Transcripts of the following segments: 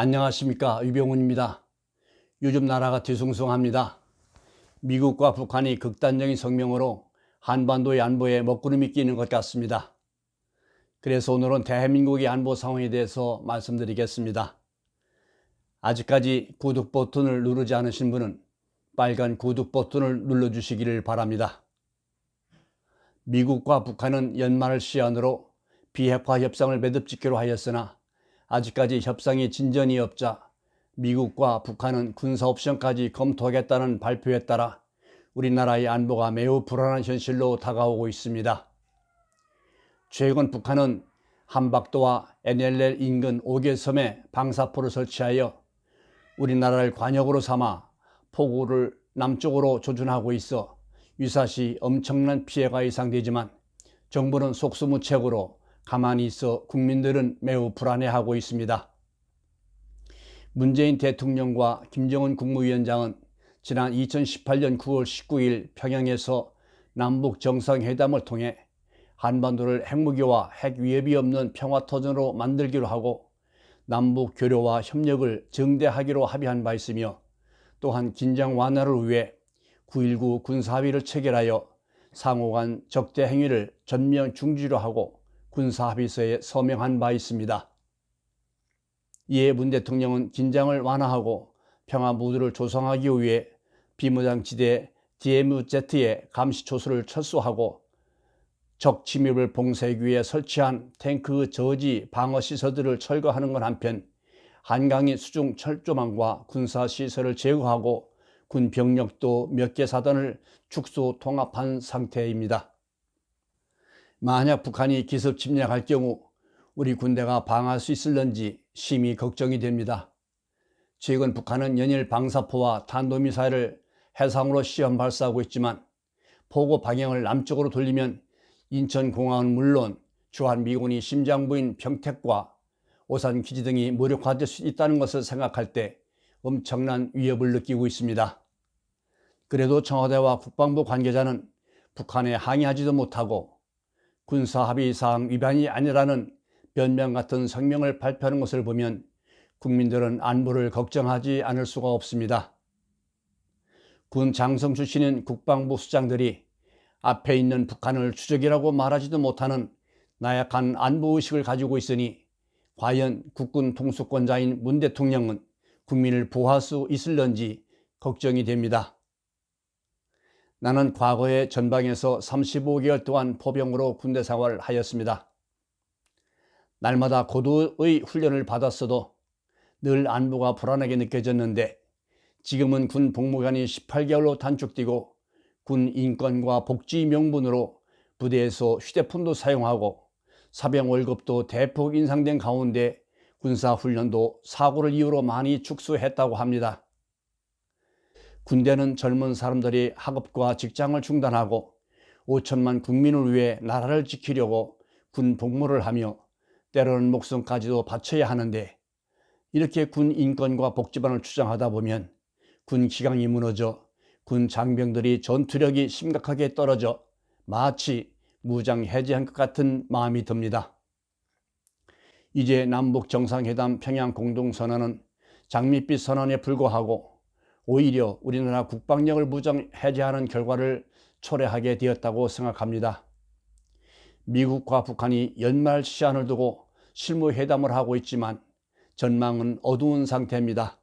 안녕하십니까, 유병훈입니다. 요즘 나라가 뒤숭숭합니다. 미국과 북한이 극단적인 성명으로 한반도의 안보에 먹구름이 끼는 것 같습니다. 그래서 오늘은 대한민국의 안보 상황에 대해서 말씀드리겠습니다. 아직까지 구독 버튼을 누르지 않으신 분은 빨간 구독 버튼을 눌러주시기를 바랍니다. 미국과 북한은 연말 시한으로 비핵화 협상을 매듭짓기로 하였으나 아직까지 협상이 진전이 없자 미국과 북한은 군사 옵션까지 검토하겠다는 발표에 따라 우리나라의 안보가 매우 불안한 현실로 다가오고 있습니다. 최근 북한은 한박도와 NLL 인근 5개 섬에 방사포를 설치하여 우리나라를 관역으로 삼아 포구를 남쪽으로 조준하고 있어 유사시 엄청난 피해가 예상되지만 정부는 속수무책으로 가만히 있어 국민들은 매우 불안해하고 있습니다. 문재인 대통령과 김정은 국무위원장은 지난 2018년 9월 19일 평양에서 남북 정상회담을 통해 한반도를 핵무기와 핵 위협이 없는 평화터전으로 만들기로 하고 남북 교류와 협력을 증대하기로 합의한 바 있으며 또한 긴장 완화를 위해 9.19 군사합의를 체결하여 상호간 적대 행위를 전면 중지로 하고 군사합의서에 서명한 바 있습니다. 이에 문 대통령은 긴장을 완화하고 평화 무드를 조성하기 위해 비무장지대 DMZ에 감시초소를 철수하고 적 침입을 봉쇄하기 위해 설치한 탱크 저지 방어시설들을 철거하는 것 한편 한강의 수중 철조망과 군사시설을 제거하고 군 병력도 몇 개 사단을 축소 통합한 상태입니다. 만약 북한이 기습 침략할 경우 우리 군대가 방어할 수 있을런지 심히 걱정이 됩니다. 최근 북한은 연일 방사포와 탄도미사일을 해상으로 시험 발사하고 있지만 포구 방향을 남쪽으로 돌리면 인천공항은 물론 주한미군이 심장부인 평택과 오산기지 등이 무력화될 수 있다는 것을 생각할 때 엄청난 위협을 느끼고 있습니다. 그래도 청와대와 국방부 관계자는 북한에 항의하지도 못하고 군사합의사항 위반이 아니라는 변명 같은 성명을 발표하는 것을 보면 국민들은 안보를 걱정하지 않을 수가 없습니다. 군 장성 출신인 국방부 수장들이 앞에 있는 북한을 추적이라고 말하지도 못하는 나약한 안보의식을 가지고 있으니 과연 국군 통수권자인 문 대통령은 국민을 보호할 수 있을런지 걱정이 됩니다. 나는 과거에 전방에서 35개월 동안 포병으로 군대 생활을 하였습니다. 날마다 고도의 훈련을 받았어도 늘 안보가 불안하게 느껴졌는데 지금은 군 복무기간이 18개월로 단축되고 군 인권과 복지 명분으로 부대에서 휴대폰도 사용하고 사병 월급도 대폭 인상된 가운데 군사훈련도 사고를 이유로 많이 축소했다고 합니다. 군대는 젊은 사람들이 학업과 직장을 중단하고 5천만 국민을 위해 나라를 지키려고 군 복무를 하며 때로는 목숨까지도 바쳐야 하는데 이렇게 군 인권과 복지반을 주장하다 보면 군 기강이 무너져 군 장병들이 전투력이 심각하게 떨어져 마치 무장 해제한 것 같은 마음이 듭니다. 이제 남북 정상회담 평양 공동선언은 장밋빛 선언에 불과하고 오히려 우리나라 국방력을 무장 해제하는 결과를 초래하게 되었다고 생각합니다. 미국과 북한이 연말 시한을 두고 실무회담을 하고 있지만 전망은 어두운 상태입니다.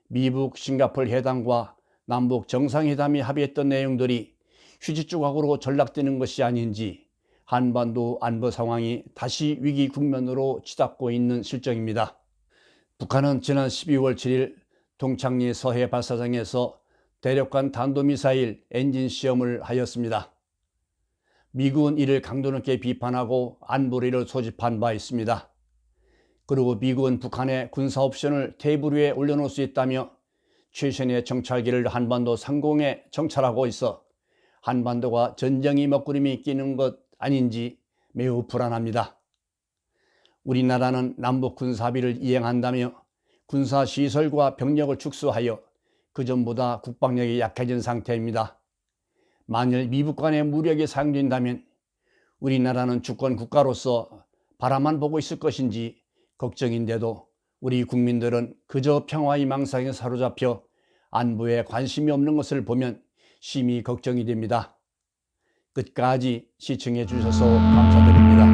미북 싱가포르 회담과 남북 정상회담이 합의했던 내용들이 휴지 조각으로 전락되는 것이 아닌지 한반도 안보 상황이 다시 위기 국면으로 치닫고 있는 실정입니다. 북한은 지난 12월 7일 동창리 서해 발사장에서 대륙간 탄도미사일 엔진 시험을 하였습니다. 미국은 이를 강도 높게 비판하고 안보리를 소집한 바 있습니다. 그리고 미국은 북한의 군사 옵션을 테이블 위에 올려놓을 수 있다며 최신의 정찰기를 한반도 상공에 정찰하고 있어 한반도가 전쟁이 먹구름이 끼는 것 아닌지 매우 불안합니다. 우리나라는 남북 군사합의를 이행한다며 군사시설과 병력을 축소하여 그전보다 국방력이 약해진 상태입니다. 만일 미북 간의 무력이 사용된다면 우리나라는 주권 국가로서 바라만 보고 있을 것인지 걱정인데도 우리 국민들은 그저 평화의 망상에 사로잡혀 안보에 관심이 없는 것을 보면 심히 걱정이 됩니다. 끝까지 시청해 주셔서 감사드립니다.